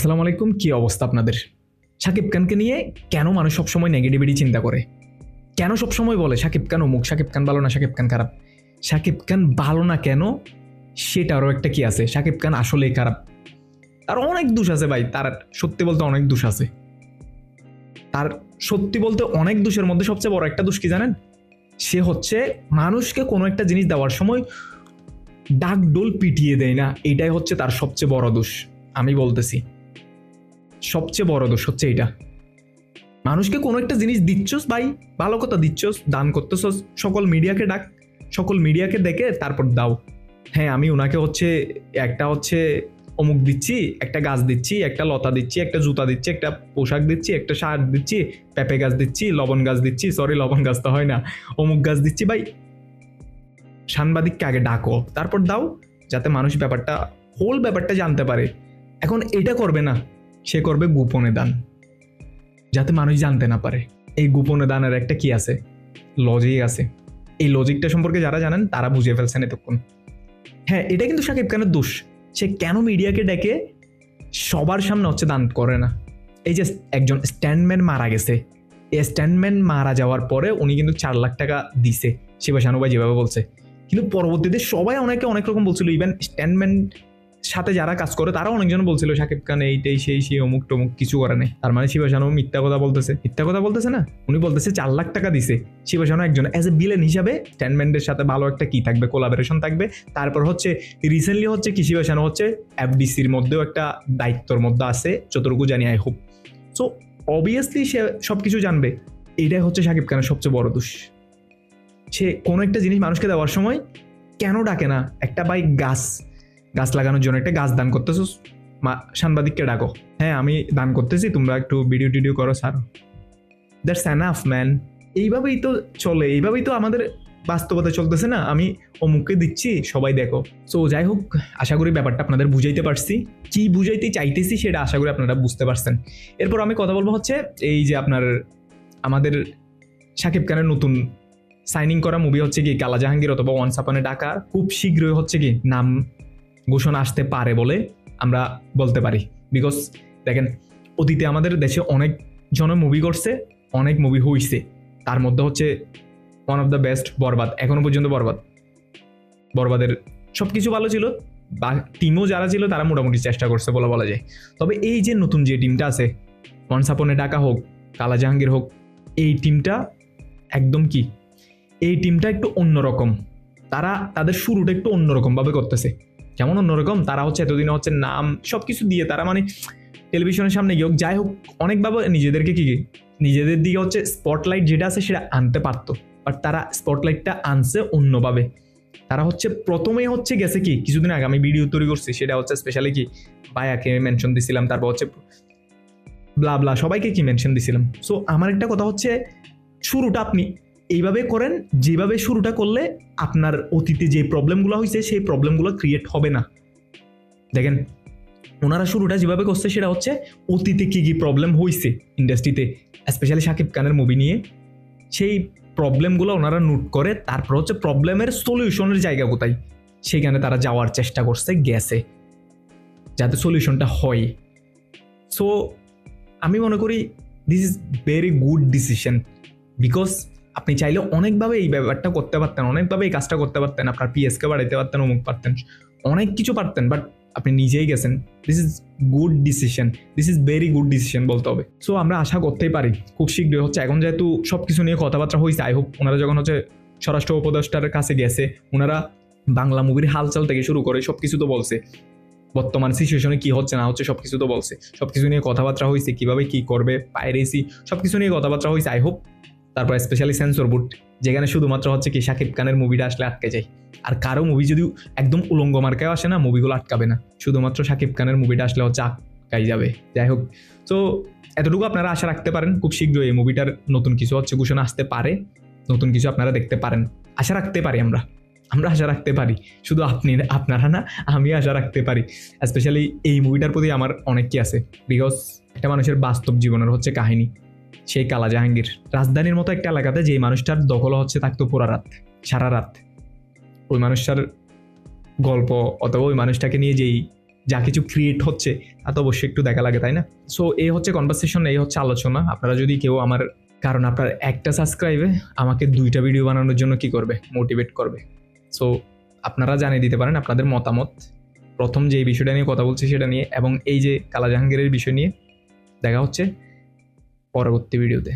আসসালামু আলাইকুম, কি অবস্থা আপনাদের? শাকিব খানকে নিয়ে কেন মানুষ সবসময় নেগেটিভিটি চিন্তা করে? কেন সবসময় বলে শাকিব খান অমুক, শাকিব খান ভালো না, শাকিব খান খারাপ? শাকিব খান ভালো না কেন সেটারও একটা কি আছে, শাকিব খান আসলেই খারাপ। তার অনেক দোষ আছে ভাই, তার সত্যি বলতে অনেক দোষ আছে। তার সত্যি বলতে অনেক দোষের মধ্যে সবচেয়ে বড় একটা দোষ কি জানেন? সে হচ্ছে মানুষকে কোনো একটা জিনিস দেওয়ার সময় ডাকডোল পিটিয়ে দেয় না, এটাই হচ্ছে তার সবচেয়ে বড় দোষ। আমি বলতেছি সবচেয়ে বড় দোষ হচ্ছে এটা। মানুষকে কোনো একটা জিনিস দিচ্ছস ভাই, ভালো কথা দিচ্ছস, দান করতেছস, সকল মিডিয়াকে ডাক, সকল মিডিয়াকে দেখে তারপর দাও। হ্যাঁ, আমি ওনাকে একটা অমুক দিচ্ছি, একটা গাছ দিচ্ছি, একটা লতা দিচ্ছি, একটা জুতা দিচ্ছি, একটা পোশাক দিচ্ছি, একটা শার্ট দিচ্ছি, পেঁপে গাছ দিচ্ছি, লবণ গাছ দিচ্ছি, সরি লবণ গাছ তো হয় না, অমুক গাছ দিচ্ছি ভাই। সাংবাদিককে আগে ডাকো, তারপর দাও, যাতে মানুষ হোল ব্যাপারটা জানতে পারে। এখন এটা করবে না, সে করবে গোপনে দান, যাতে মানুষ জানতে না পারে। এই গোপনে দানের একটা কি আছে, লজিক আছে। এই লজিকটা সম্পর্কে যারা জানেন তারা বুঝে ফেলছেন এতক্ষণ। হ্যাঁ, এটা কিন্তু শাকিব খানের দোষ। সে কেন মিডিয়াকে ডেকে সবার সামনে দান করে না? এই যে একজন স্ট্যান্ডম্যান মারা গেছে, এই স্ট্যান্ডম্যান মারা যাওয়ার পরে উনি কিন্তু 4 লাখ টাকা দিছে, শিবা শানু ভাই যেভাবে বলছে। কিন্তু পরবর্তীতে সবাই অনেক রকম বলছিল, ইভেন স্ট্যান্ডম্যান সাথে যারা কাজ করে তারা অনেকজন বলছিল শাকিব খান এইটাই সেই অমুক টমুক কিছু করে নেই। তার মানে শিবা শানু মিথ্যা কথা বলতেছে না। উনি বলতেছে 4 লাখ টাকা দিছে। শিবা শানু একজন অ্যাজ এ ভিলেন হিসাবে স্ট্যান্ডম্যানদের সাথে ভালো একটা কি থাকবে, কোলাবোরেশন থাকবে। তারপর রিসেন্টলি কি শিবা শানু এফডিসির মধ্যেও একটা দায়িত্বর মধ্যে আছে, যতটুকু জানি আই হোপ। সো অবভিয়াসলি সে সবকিছু জানবে। এইটাই হচ্ছে শাকিব খানের সবচেয়ে বড় দোষ। সে কোনো একটা জিনিস মানুষকে দেওয়ার সময় কেন ডাকে না? একটা ভাই গাছ লাগানোর জন্য একটা গাছ দান করতেছো, সাংবাদিককে ডাকো, হ্যাঁ আমি দান করতেছি, তোমরা একটু ভিডিও টিডিও করো, ছাড়ো। That's enough man. এইভাবেই তো চলে, এইভাবেই তো আমাদের বাস্তবতা চলতেছে না। আমি অমুককে দিচ্ছি, সবাই দেখো। সো যাই হোক, আশা করি ব্যাপারটা আপনাদের বুঝাইতে পারছি, কি বুঝাইতে চাইতেছি সেটা আশা করি আপনারা বুঝতে পারছেন। এরপর আমি কথা বলবো এই যে আমাদের শাকিব খানের নতুন সাইনিং করা মুভি কি কালা জাহাঙ্গীর অথবা ওয়ান্স আপন এ ঢাকা খুব শীঘ্রই কি নাম ঘোষণা আসতে পারে বলে আমরা বলতে পারি। বিকজ দেখেন, অতীতে আমাদের দেশে অনেক জনে মুভি করছে, অনেক মুভি হইছে। তার মধ্যে ওয়ান অফ দ্য বেস্ট বরবাদ। এখনো পর্যন্ত বরবাদের সবকিছু ভালো ছিল, বা টিমও যারা ছিল তারা মোটামুটি চেষ্টা করছে বলা যায়। তবে এই যে নতুন যে টিমটা আছে, ওয়ান্স আপন এ ঢাকা হোক, কালা জাহাঙ্গীর হোক, এই টিমটা একদম এই টিমটা একটু অন্যরকম। তাদের শুরুটা একটু অন্যরকম ভাবে করতেছে। কেমন অন্যরকম? তারা এতদিনে নাম সবকিছু দিয়ে তারা টেলিভিশনের সামনে গিয়ে যাই হোক অনেকভাবে নিজেদেরকে নিজেদের দিকে স্পটলাইট যেটা আছে সেটা আনতে পারতো, বাট তারা স্পটলাইটটা আনছে অন্যভাবে। তারা প্রথমেই গেছে কিছুদিন আগে আমি ভিডিও তৈরি করছি, সেটা স্পেশালি বায়াকে মেনশন দিছিলাম, তারপর ব্লা সবাইকে মেনশন দিছিলাম। সো আমার একটা কথা শুরুটা আপনি এইভাবে করেন, যেভাবে শুরুটা করলে আপনার অতীতে যে প্রবলেমগুলো হয়েছে সেই প্রবলেমগুলো ক্রিয়েট হবে না। দেখেন, ওনারা শুরুটা যেভাবে করছে সেটা অতীতে কি প্রবলেম হয়েছে ইন্ডাস্ট্রিতে, স্পেশালি শাকিব খানের মুভি নিয়ে, সেই প্রবলেমগুলো ওনারা নোট করে তারপর প্রবলেমের সলিউশনের জায়গা কোথায় সেখানে তারা যাওয়ার চেষ্টা গেছে যাতে সলিউশনটা হয়। সো আমি মনে করি this is very good decision. Because আপনি চাইলে অনেকভাবে এই ব্যাপারটা করতে পারতেন, অনেকভাবে এই কাজটা করতে পারতেন, আপনার পিএসকে বাড়াইতে পারতেন, অমুক পারতেন, অনেক কিছু পারতেন, বাট আপনি নিজেই গেছেন। This is good decision, this is very good decision বলতে হবে। সো আমরা আশা করতেই পারি খুব শীঘ্রই এখন যেহেতু সবকিছু নিয়ে কথাবার্তা হয়েছে, আই হোপ ওনারা যখন স্বরাষ্ট্র উপদেষ্টার কাছে গেছে, ওনারা বাংলা মুভির হালচাল থেকে শুরু করে সবকিছু তো বলছে, বর্তমান সিচুয়েশনে কি হচ্ছে না হচ্ছে সবকিছু তো বলছে, সবকিছু নিয়ে কথাবার্তা হয়েছে, কিভাবে কি করবে, পাইরেসি সবকিছু নিয়ে কথাবার্তা হয়েছে, আই হোপ। তারপর স্পেশালি সেন্সর বোর্ড, যেখানে শুধুমাত্র শাকিব খানের মুভিটা আসলে আটকে যায়, আর কারো মুভি যদি একদম উলঙ্গ মার্কায় আসে না, মুভিগুলো আটকাবে না, শুধুমাত্র শাকিব খানের মুভিটা আসলে আটকাই যাবে। যাই হোক, তো এতটুকু আপনারা আশা রাখতে পারেন, খুব শীঘ্রই এই মুভিটার নতুন কিছু ঘোষণা আসতে পারে, নতুন কিছু আপনারা দেখতে পারেন, আশা রাখতে পারি আমরা আশা রাখতে পারি। শুধু আপনারা না, আমি আশা রাখতে পারি। স্পেশালি এই মুভিটার প্রতি আমার অনেক কি আছে, বিকজ একটা মানুষের বাস্তব জীবনের কাহিনী। সেই কালা জাহাঙ্গীর রাজধানীর মতো একটা এলাকাতে যে মানুষটার দখল থাকতো সারা রাত, ওই মানুষটার গল্প অথবা ওই মানুষটাকে নিয়ে যেই যা কিছু ক্রিয়েট হচ্ছে তা তো অবশ্যই একটু দেখা লাগে, তাই না? সো এই হচ্ছে কনভারসেশন, এই হচ্ছে আলোচনা। আপনারা যদি কেউ আমার, কারণ আপনার একটা সাবস্ক্রাইবে আমাকে 2টা ভিডিও বানানোর জন্য কি করবে, মোটিভেট করবে। সো আপনারা জানিয়ে দিতে পারেন আপনাদের মতামত, প্রথম যে বিষয়টা নিয়ে কথা বলছি সেটা নিয়ে, এবং এই যে কালা জাহাঙ্গীরের বিষয় নিয়ে। দেখা হচ্ছে পরবর্তী ভিডিওতে।